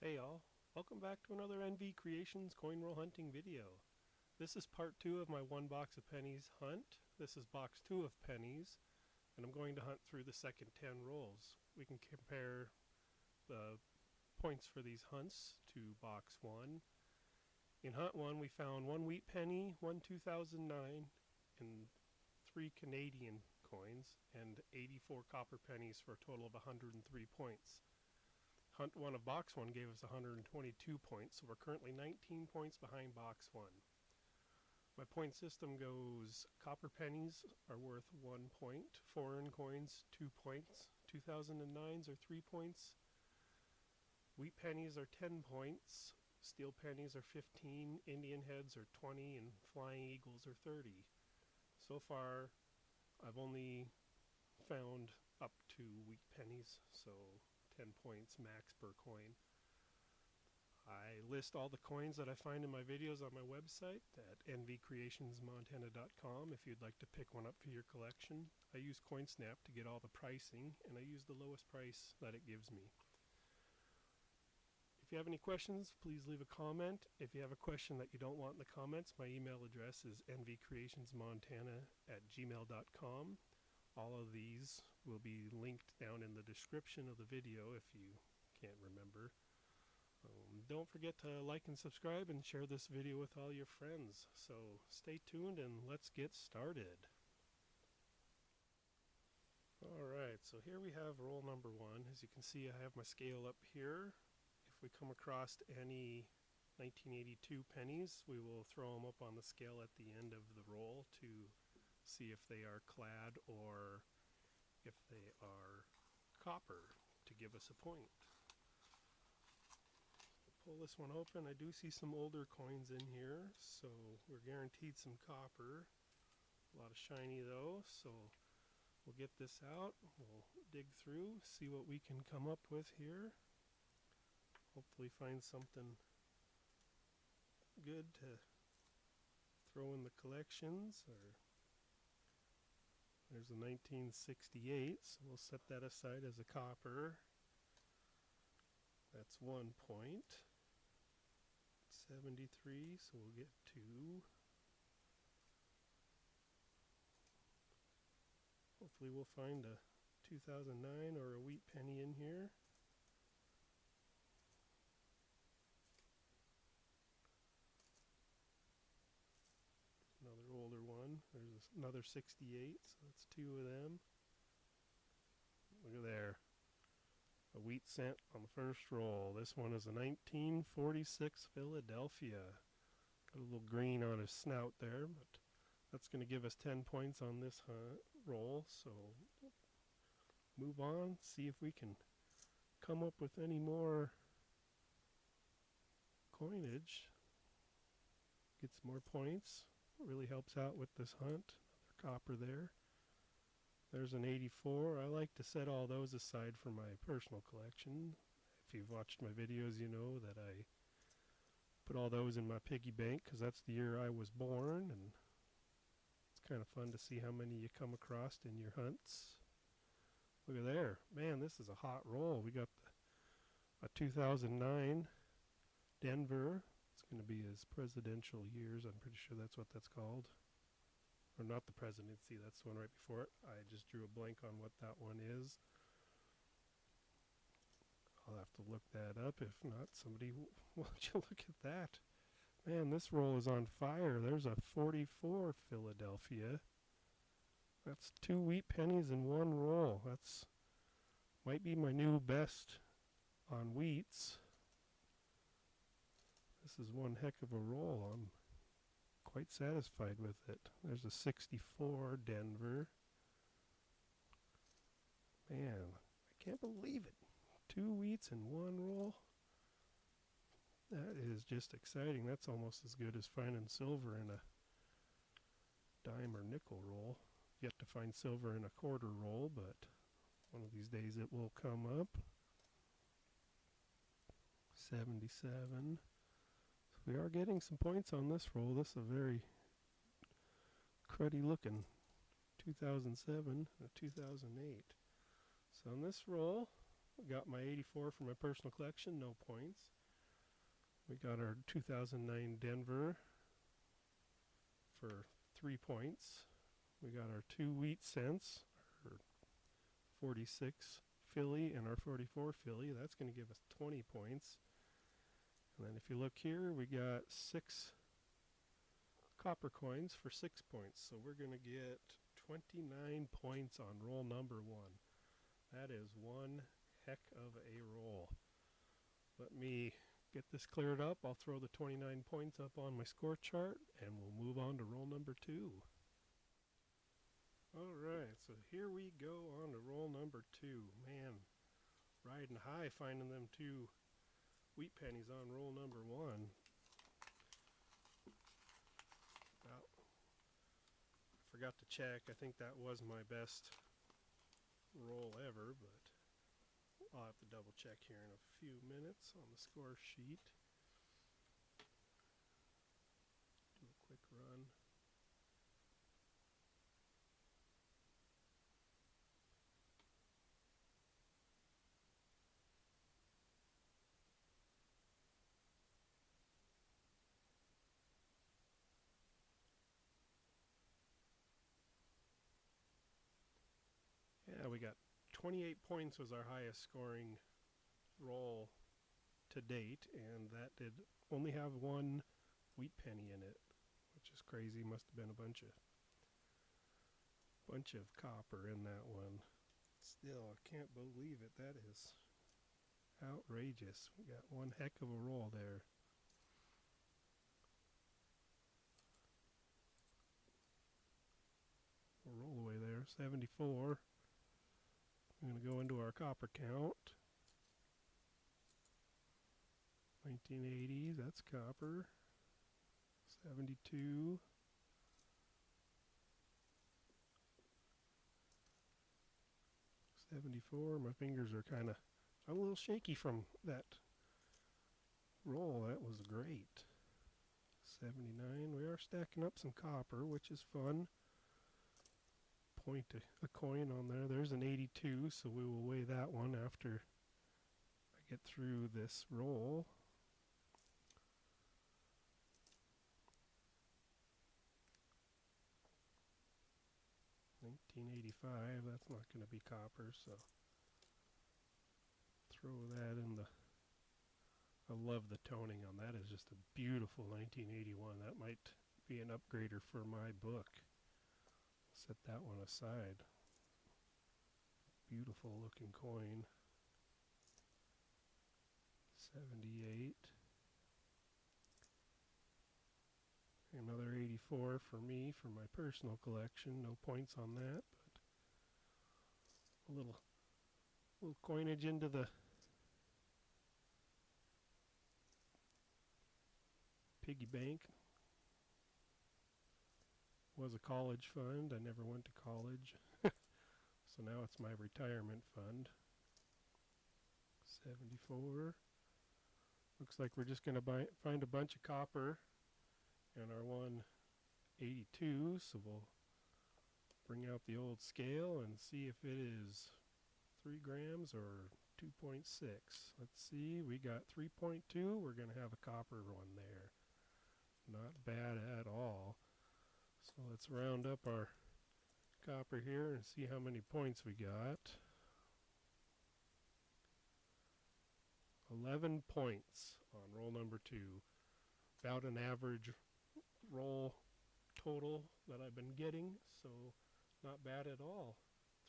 Hey y'all, welcome back to another NV Creations coin roll hunting video. This is part 2 of my 1 box of pennies hunt. This is box 2 of pennies, and I'm going to hunt through the second 10 rolls. We can compare the points for these hunts to box 1. In hunt 1 we found 1 wheat penny, 1 2009, and 3 Canadian coins, and 84 copper pennies for a total of 103 points. Hunt 1 of box 1 gave us 122 points, so we're currently 19 points behind box 1. My point system goes: copper pennies are worth 1 point, foreign coins 2 points, 2009s are 3 points, wheat pennies are 10 points, steel pennies are 15, Indian heads are 20, and flying eagles are 30. So far I've only found up to wheat pennies, so 10 points max per coin. I list all the coins that I find in my videos on my website at nvcreationsmontana.com if you'd like to pick one up for your collection. I use CoinSnap to get all the pricing, and I use the lowest price that it gives me. If you have any questions, please leave a comment. If you have a question that you don't want in the comments, my email address is nvcreationsmontana@gmail.com. All of these will be linked down in the description of the video if you can't remember. Don't forget to like and subscribe and share this video with all your friends. So stay tuned and let's get started. Alright, so here we have roll number 1. As you can see, I have my scale up here. If we come across any 1982 pennies, we will throw them up on the scale at the end of the roll to see if they are clad or if they are copper to give us a point. Pull this one open. I do see some older coins in here, so we're guaranteed some copper. A lot of shiny though, so we'll get this out. We'll dig through, see what we can come up with here. Hopefully find something good to throw in the collections. Or there's a 1968, so we'll set that aside as a copper. That's 1 point. 73, so we'll get 2. Hopefully we'll find a 2009 or a wheat penny in here. Another older one. There's another 68, so that's 2 of them. Look at there. A wheat cent on the first roll. This one is a 1946 Philadelphia. Got a little green on his snout there, but that's going to give us 10 points on this roll. So move on, see if we can come up with any more coinage. Get some more points. Really helps out with this hunt. Another copper there. There's an 84. I like to set all those aside for my personal collection. If you've watched my videos, you know that I put all those in my piggy bank because that's the year I was born, and it's kind of fun to see how many you come across in your hunts. Look at there. Man, this is a hot roll. We got a 2009 Denver. It's going to be his presidential years. I'm pretty sure that's what that's called. Or not the presidency, that's the one right before it. I just drew a blank on what that one is. I'll have to look that up. If not, somebody, why don't you look at that? Man, this roll is on fire. There's a 44 Philadelphia. That's 2 wheat pennies in 1 roll. That's might be my new best on wheats. This is one heck of a roll. I'm quite satisfied with it. There's a 64 Denver. Man, I can't believe it. 2 wheats in 1 roll. That is just exciting. That's almost as good as finding silver in a dime or nickel roll. Yet to find silver in a quarter roll, but one of these days it will come up. 77. So we are getting some points on this roll. This is a very cruddy looking 2007 and a 2008. So on this roll, Got my 84 for my personal collection, no points. We got our 2009 Denver for 3 points. We got our 2 wheat cents, our 46 Philly and our 44 Philly. That's going to give us 20 points. And then if you look here, we got 6 copper coins for 6 points. So we're going to get 29 points on roll number 1. That is one heck of a roll. Let me get this cleared up. I'll throw the 29 points up on my score chart and we'll move on to roll number 2. Alright, so here we go on to roll number 2. Man, riding high finding them 2 wheat pennies on roll number 1. Well, I forgot to check. I think that was my best roll ever, but I'll have to double check here in a few minutes on the score sheet. Do a quick run. Yeah, we got 28 points was our highest scoring roll to date, and that did only have 1 wheat penny in it, which is crazy. Must have been a bunch of copper in that one. Still, I can't believe it. That is outrageous. We got one heck of a roll there. We'll roll away there. 74. I'm going to go into our copper count. 1980s, that's copper. 72. 74. My fingers are kind of, I'm a little shaky from that roll. That was great. 79. We are stacking up some copper, which is fun. Point a coin on there. There's an 82, so we will weigh that one after I get through this roll. $19.85, that's not going to be copper, so throw that in the, I love the toning on that. Is just a beautiful 1981. That might be an upgrader for my book. Set that one aside. Beautiful looking coin. 78. Another 84 for me for my personal collection. No points on that, but a little coinage into the piggy bank. Was a college fund. I never went to college. So now it's my retirement fund. 74. Looks like we're just going to find a bunch of copper in our 182. So we'll bring out the old scale and see if it is 3 grams or 2.6. Let's see. We got 3.2. We're going to have a copper one there. Not bad at all. So let's round up our copper here and see how many points we got. 11 points on roll number 2. About an average roll total that I've been getting, so not bad at all.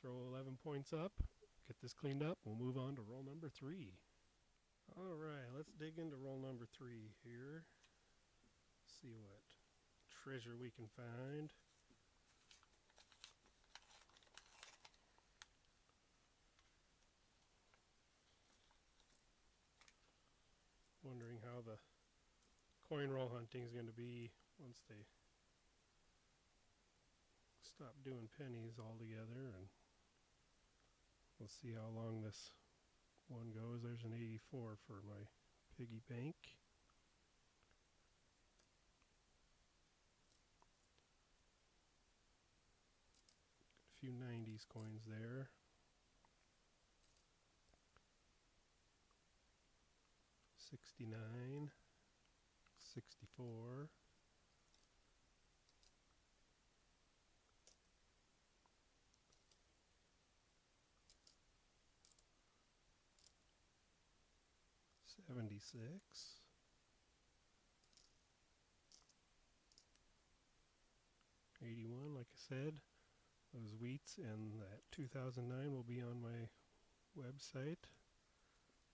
Throw 11 points up, get this cleaned up, we'll move on to roll number 3. Alright, let's dig into roll number 3 here. See what treasure we can find. Wondering how the coin roll hunting is going to be once they stop doing pennies altogether, and we'll see how long this one goes. There's an 84 for my piggy bank. A few 90s coins there. 69, 64, 76, 81. Like I said, those wheats and that 2009 will be on my website.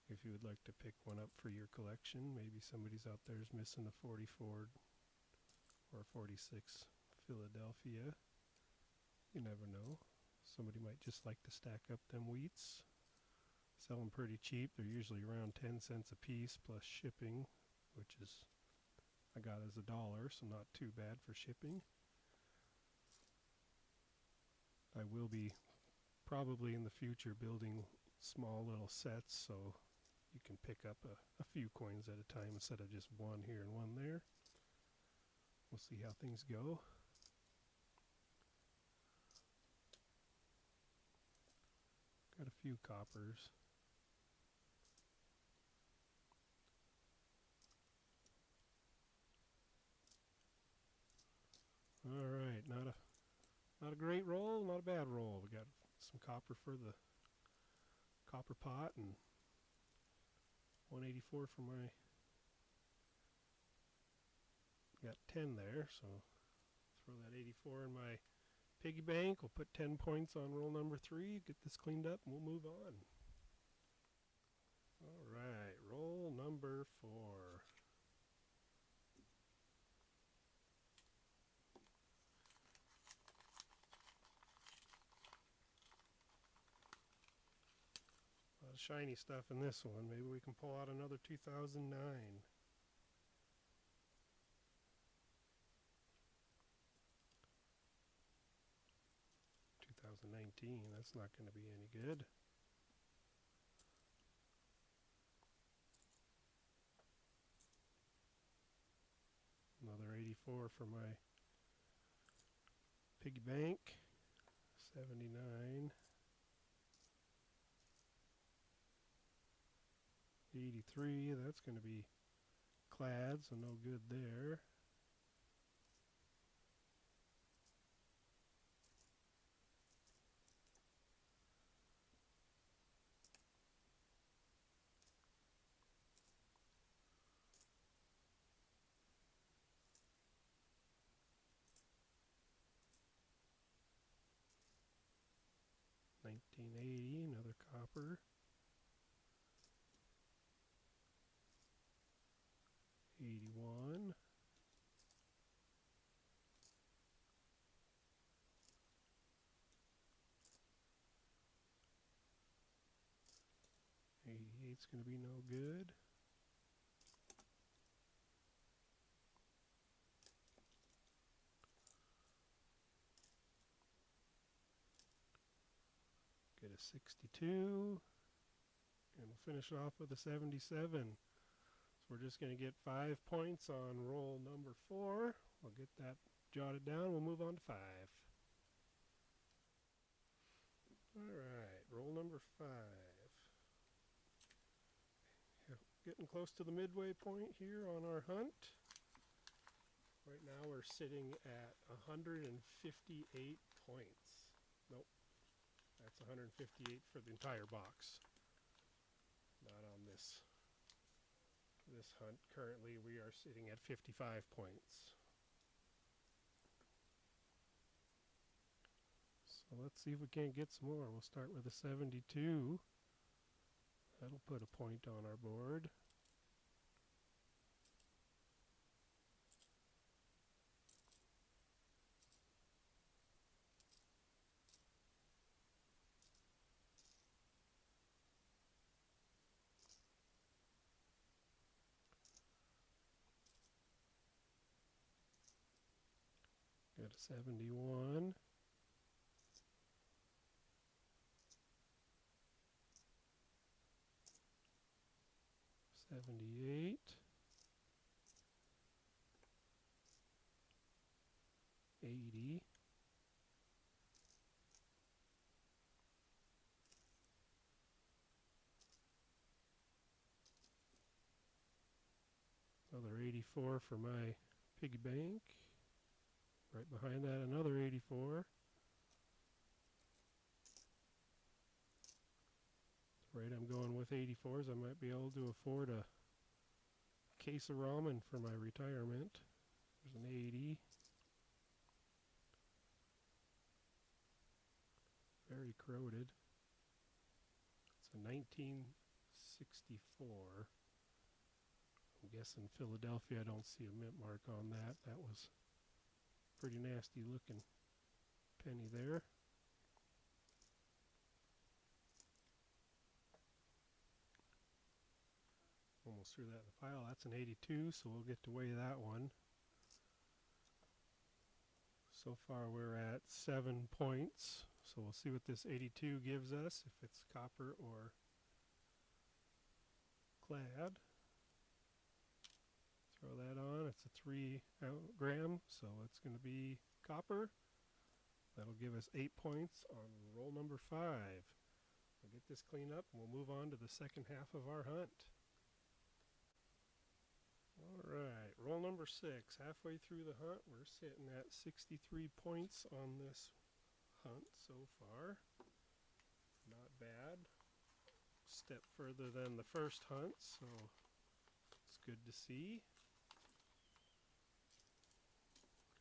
If you would like to pick one up for your collection, maybe somebody's out there is missing a 44 or 46 Philadelphia. You never know. Somebody might just like to stack up them wheats. Sell them pretty cheap. They're usually around 10 cents a piece plus shipping, which is I got as $1, so not too bad for shipping. I will be probably in the future building small little sets so you can pick up a few coins at a time instead of just one here and one there. We'll see how things go. Got a few coppers. Alright, not a great roll, not a bad roll. We got some copper for the copper pot and 184 for my, got 10 there, so throw that 84 in my piggy bank. We'll put 10 points on roll number 3, get this cleaned up, and we'll move on. Alright, roll number 4. A lot of shiny stuff in this one. Maybe we can pull out another 2009. 2019, that's not going to be any good. Another 84 for my piggy bank. 79. 83, that's going to be clad, so no good there. $19.80, another copper. 81. 88's going to be no good. Get a 62. And we'll finish off with a 77. So we're just going to get 5 points on roll number 4. We'll get that jotted down. We'll move on to 5. Alright, roll number 5. Getting close to the midway point here on our hunt. Right now we're sitting at 158 points. Nope, that's 158 for the entire box. Not on this hunt. Currently we are sitting at 55 points. So let's see if we can't get some more. We'll start with a 72. That'll put a point on our board. Got a 71. 78. 80. 84 for my piggy bank. Right behind that, another 84. Right, I'm going with 84s. I might be able to afford a case of ramen for my retirement. There's an 80. Very corroded. It's a 1964. I'm guessing Philadelphia. I don't see a mint mark on that. That was pretty nasty looking penny there. Almost threw that in the pile. That's an 82, so we'll get to weigh that one. So far we're at 7 points, so we'll see what this 82 gives us, if it's copper or clad. Throw that on. It's a 3 gram, so it's going to be copper. That'll give us 8 points on roll number 5. We'll get this cleaned up and we'll move on to the second half of our hunt. Alright, roll number 6. Halfway through the hunt, we're sitting at 63 points on this hunt so far. Not bad. Step further than the first hunt, so it's good to see.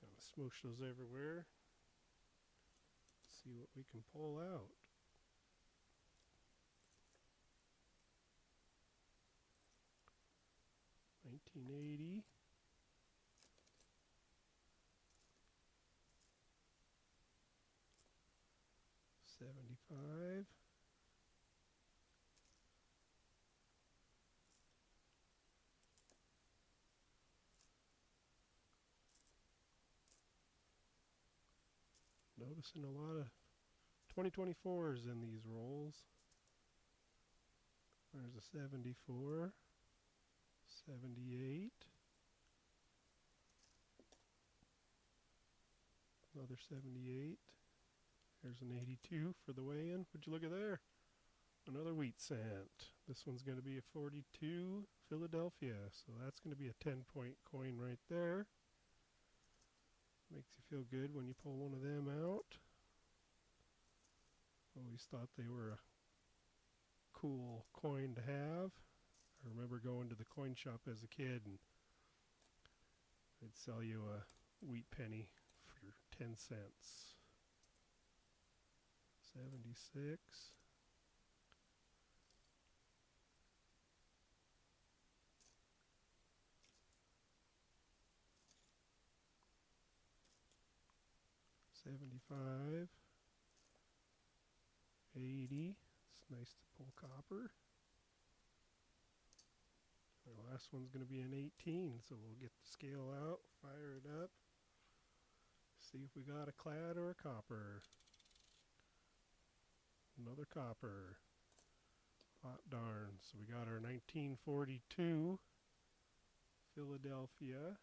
Kind of smoosh those everywhere. See what we can pull out. 1980. 75. 'Noticing a lot of 2024s in these rolls. There's a 74. 78. Another 78. There's an 82 for the weigh-in. Would you look at there? Another wheat cent. This one's going to be a 42 Philadelphia. So that's going to be a 10-point coin right there. Makes you feel good when you pull one of them out. Always thought they were a cool coin to have. I remember going to the coin shop as a kid and they'd sell you a wheat penny for 10 cents. 76. 75. 80. It's nice to pull copper. Our last one's going to be an 18, so we'll get the scale out, fire it up, see if we got a clad or a copper. Another copper. Hot darn. So we got our 1942 Philadelphia.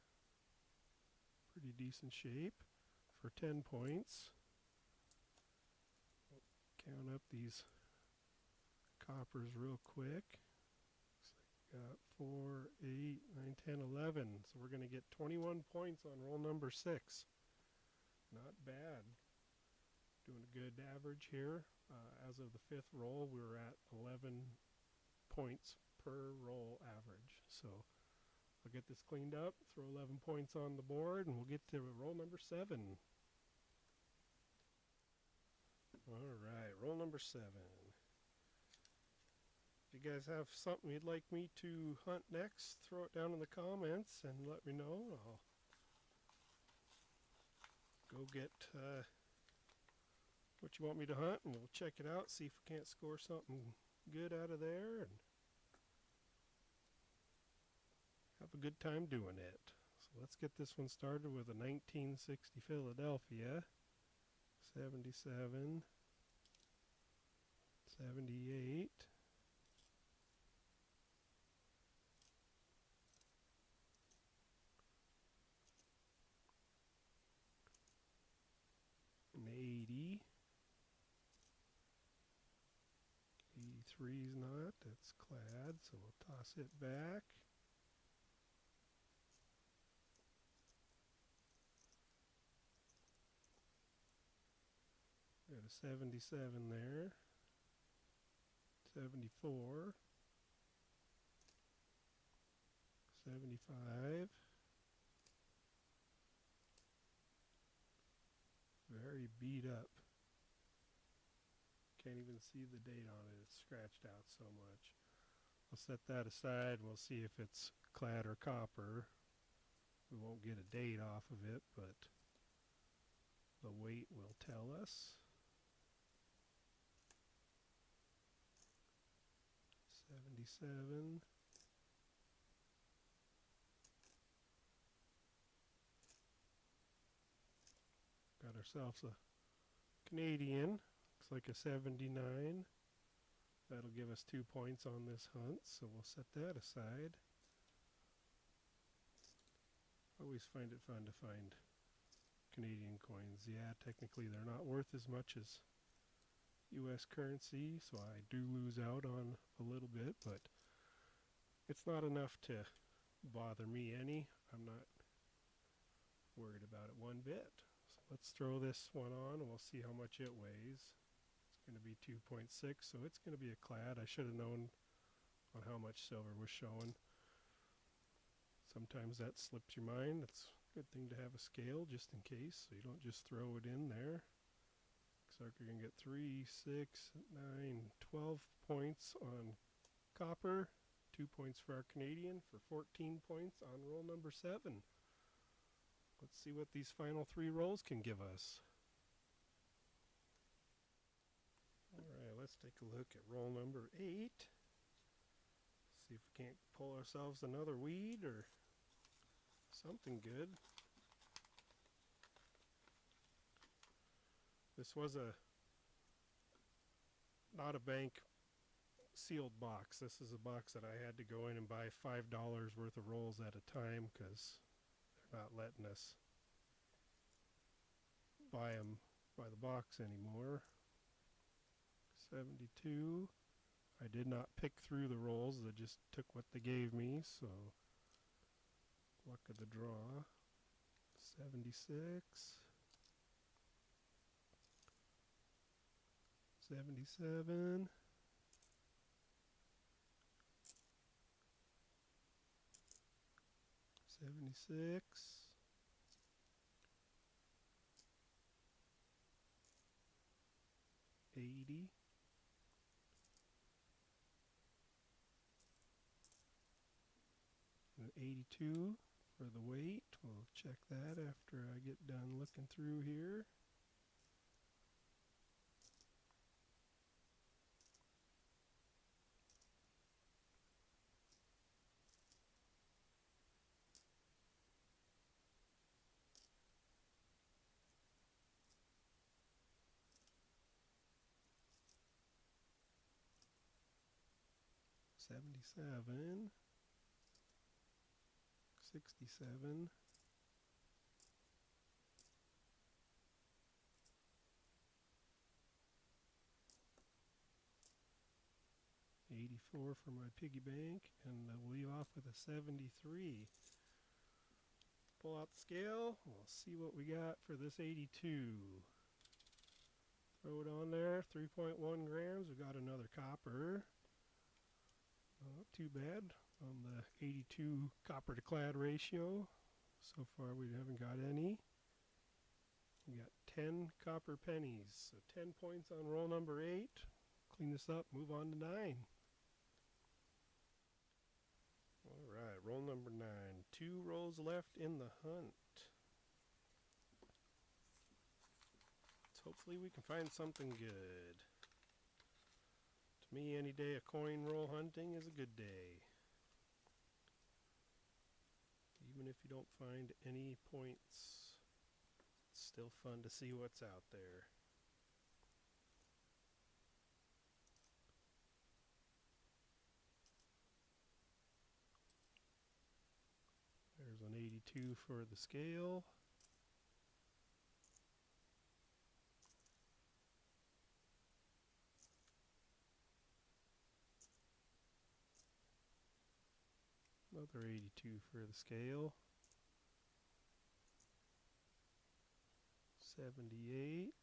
Pretty decent shape for 10 points. Count up these coppers real quick. Got 4, 8, 9, 10, 11. So we're going to get 21 points on roll number 6. Not bad. Doing a good average here. As of the 5th roll, we were at 11 points per roll average. So I'll get this cleaned up, throw 11 points on the board, and we'll get to roll number 7. Alright, roll number 7. If you guys have something you'd like me to hunt next, throw it down in the comments and let me know. I'll go get what you want me to hunt and we'll check it out, see if we can't score something good out of there and have a good time doing it. So let's get this one started with a 1960 Philadelphia. 77. 78. 80. 83 is not, that's clad, so we'll toss it back. Got a 77 there. 74. 75. Very beat up. Can't even see the date on it. It's scratched out so much. I'll set that aside and we'll see if it's clad or copper. We won't get a date off of it, but the weight will tell us. 77. Got ourselves a Canadian. Looks like a 79. That'll give us 2 points on this hunt, so we'll set that aside. Always find it fun to find Canadian coins. Yeah, technically they're not worth as much as US currency, so I do lose out on a little bit, but it's not enough to bother me any. I'm not worried about it one bit. So let's throw this one on and we'll see how much it weighs. It's going to be 2.6, so it's going to be a clad. I should have known on how much silver was showing. Sometimes that slips your mind. It's a good thing to have a scale just in case, so you don't just throw it in there. Looks like we're going to get 3, 6, 9, 12 points on copper, 2 points for our Canadian, for 14 points on roll number 7. Let's see what these final 3 rolls can give us. Alright, let's take a look at roll number 8. See if we can't pull ourselves another weed or something good. This was not a bank sealed box. This is a box that I had to go in and buy $5 worth of rolls at a time because they're not letting us buy them by the box anymore. 72. I did not pick through the rolls. I just took what they gave me, so luck of the draw. 76. 77. 76. 80. 82 for the weight. We'll check that after I get done looking through here. $77. 67. 84 for my piggy bank, and we'll leave off with a 73. Pull out the scale, we'll see what we got for this 82. Throw it on there, 3.1 grams. We got another copper. Not too bad on the 82 copper to clad ratio. So far we haven't got any. We got 10 copper pennies, so 10 points on roll number 8. Clean this up, move on to 9. Alright, roll number 9. 2 rolls left in the hunt. So hopefully we can find something good. To me, any day of coin roll hunting is a good day. Even if you don't find any points, it's still fun to see what's out there. There's an 82 for the scale. Another 82 for the scale. 78.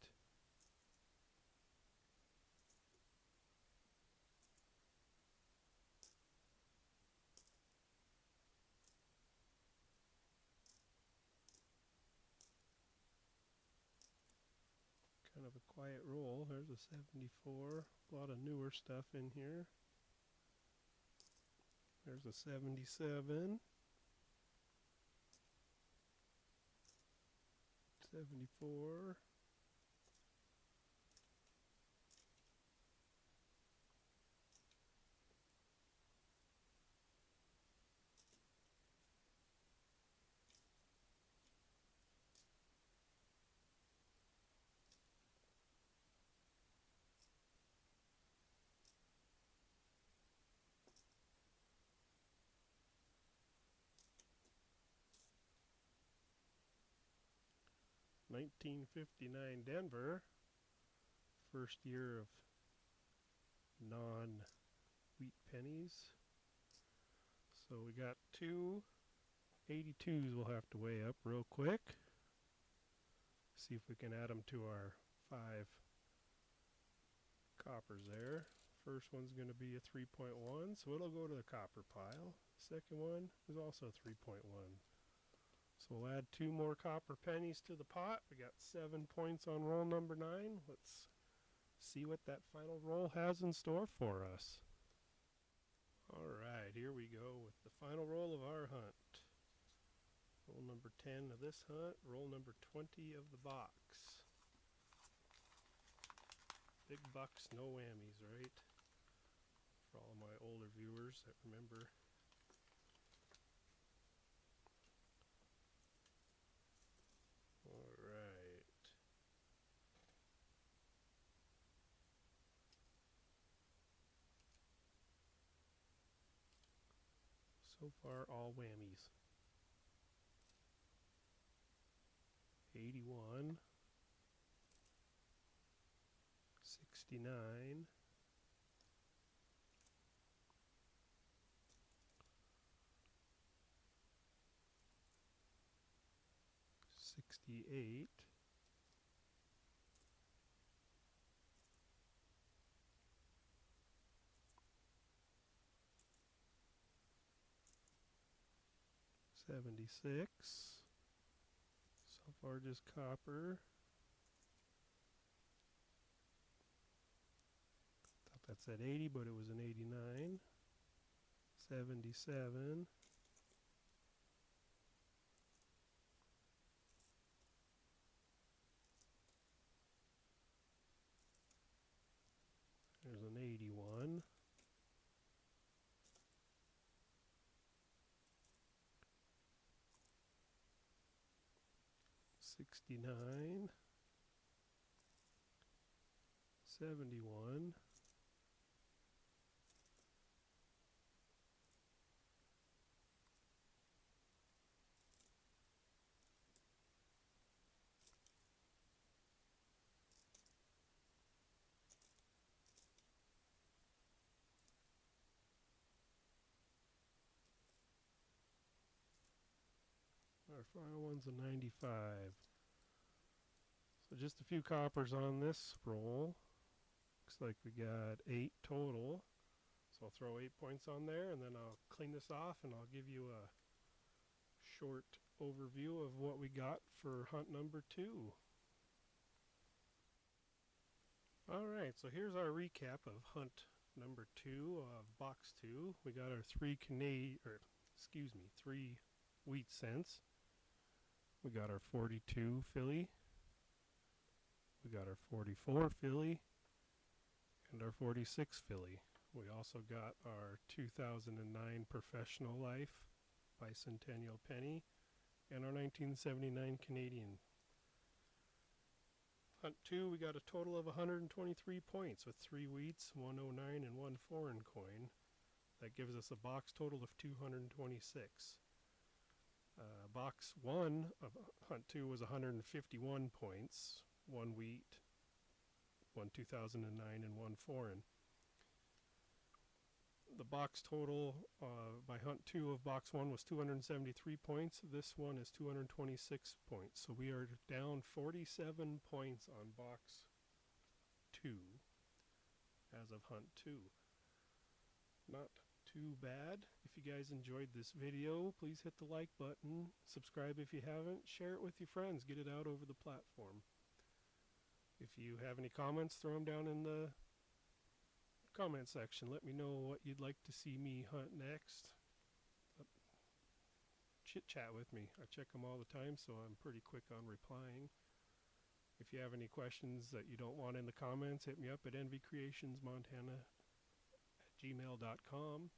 Kind of a quiet roll. There's a 74. A lot of newer stuff in here. There's a 77. 74. $19.59 Denver, first year of non-wheat pennies. So we got two 82s we'll have to weigh up real quick. See if we can add them to our 5 coppers there. First one's going to be a 3.1, so it'll go to the copper pile. Second one is also 3.1. So we'll add 2 more copper pennies to the pot. We got 7 points on roll number 9. Let's see what that final roll has in store for us. Alright, here we go with the final roll of our hunt. Roll number 10 of this hunt, roll number 20 of the box. Big bucks, no whammies, right? For all my older viewers that remember. Alright. So far, all whammies. 81. 69. 68. 76. So far just copper. Thought that said 80, but it was an 89. 77. There's an 81. 69. 71. 'Our final one's a 95. So just a few coppers on this roll. Looks like we got 8 total. So I'll throw 8 points on there, and then I'll clean this off and I'll give you a short overview of what we got for hunt number 2. Alright, so here's our recap of hunt number 2 of box 2. We got our 3 wheat cents. We got our 42 filly. We got our 44 filly and our 46 filly. We also got our 2009 Professional Life Bicentennial Penny and our 1979 Canadian. Hunt 2, we got a total of 123 points with 3 wheats, 109 and 1 foreign coin. That gives us a box total of 226. Box 1 of Hunt 2 was 151 points, 1 wheat, 1 2009 and 1 foreign. The box total by Hunt 2 of Box 1 was 273 points. This one is 226 points. So we are down 47 points on Box 2 as of Hunt 2. Not too bad. If you guys enjoyed this video, please hit the like button, subscribe if you haven't, share it with your friends, get it out over the platform. If you have any comments, throw them down in the comment section. Let me know what you'd like to see me hunt next. Chit chat with me. I check them all the time, so I'm pretty quick on replying. If you have any questions that you don't want in the comments, hit me up at nvcreationsmontana@gmail.com.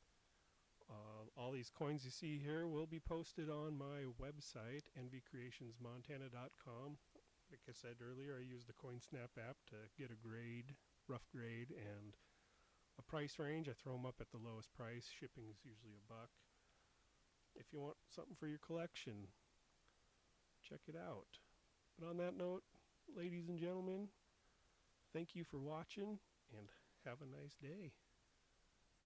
All these coins you see here will be posted on my website, nvcreationsmontana.com. Like I said earlier, I use the CoinSnap app to get a grade, rough grade, and a price range. I throw them up at the lowest price. Shipping is usually $1. If you want something for your collection, check it out. But on that note, ladies and gentlemen, thank you for watching, and have a nice day.